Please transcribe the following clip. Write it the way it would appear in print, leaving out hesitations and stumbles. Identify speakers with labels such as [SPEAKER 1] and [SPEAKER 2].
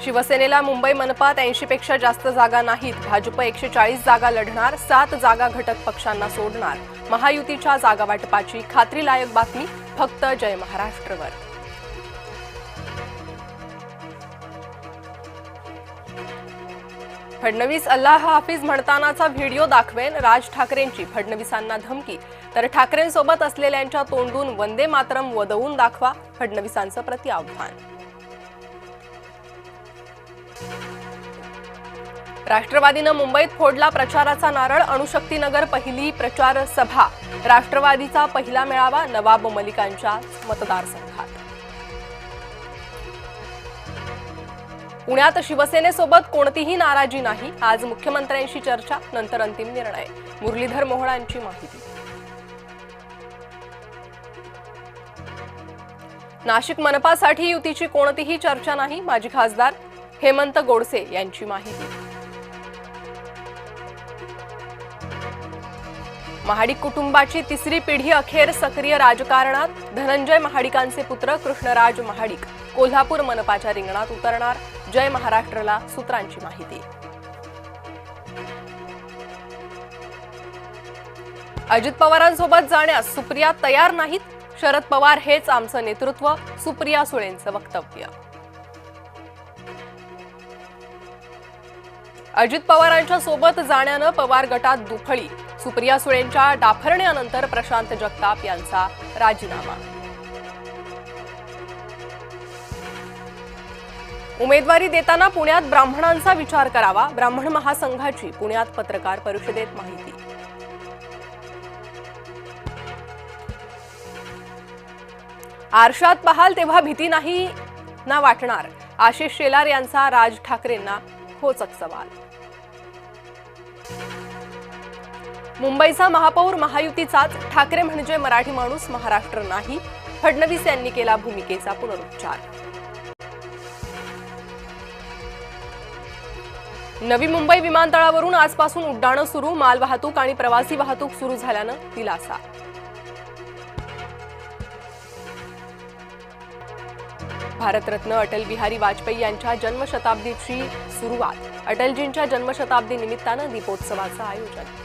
[SPEAKER 1] शिवसेनेला मुंबई मनपात 80 पेक्षा जास्त जागा नाहीत। भाजप 140 जागा लढणार, 7 जागा घटक पक्षांना सोडणार। महायुतीच्या जागा वाटपाची खात्रीलायक बातमी फक्त जय महाराष्ट्रवर। फडणवीस अल्लाह हाफिज म्हणतानाचा व्हिडिओ दाखवेन, राज ठाकरेंची फडणवीसांना धमकी। तर ठाकरेंसोबत असलेल्यांच्या तोंडून वंदे मातरम वदवून दाखवा, फडणवीसांचं प्रतिआव्हान। राष्ट्रवादीनं मुंबईत फोडला प्रचाराचा नारळ, अणुशक्तीनगर पहिली प्रचार सभा। राष्ट्रवादीचा पहिला मेळावा नवाब मलिकांच्या मतदारसंघात। पुण्यात शिवसेनेसोबत कोणतीही नाराजी नाही, आज मुख्यमंत्र्यांशी चर्चा, नंतर अंतिम निर्णय। मुरलीधर मोहोळ यांची माहिती। नाशिक मनपासाठी युतीची कोणतीही चर्चा नाही, माजी खासदार हेमंत गोडसे यांची माहिती। महाडिक कुटुंबाची तिसरी पिढी अखेर सक्रिय राजकारणात, धनंजय महाडिकांचे पुत्र कृष्णराज महाडिक कोल्हापूर मनपाच्या रिंगणात उतरणार, जय महाराष्ट्रला सूत्रांची माहिती। अजित पवारांसोबत जाण्यास सुप्रिया तयार नाहीत, शरद पवार हेच आमचं नेतृत्व, सुप्रिया सुळेंचं वक्तव्य। अजित पवारांच्या सोबत जाण्यानं पवार गटात दुफळी, सुप्रिया सुळेंच्या डाफरण्यानंतर प्रशांत जगताप यांचा राजीनामा। उमेदवारी देताना पुण्यात ब्राह्मणांचा विचार करावा, ब्राह्मण महासंघाची पुण्यात पत्रकार परिषदेत माहिती। आरशात पाहाल तेव्हा भीती नाही ना वाटणार, आशिष शेलार यांचा राज ठाकरेंना खोचक सवाल। मुंबईचा महापौर महायुतीचाच, ठाकरे म्हणजे मराठी माणूस, महाराष्ट्र नाही, फडणवीस यांनी केला भूमिकेचा पुनरुच्चार। नवी मुंबई विमानतळावरून आजपासून उड्डाणं सुरू, मालवाहतूक आणि प्रवासी वाहतूक सुरू झाल्यानं दिलासा। भारतरत्न अटल बिहारी वाजपेयी यांच्या जन्मशताब्दीची सुरुवात, अटलजींच्या जन्मशताब्दी निमित्तानं दीपोत्सवाचं आयोजन।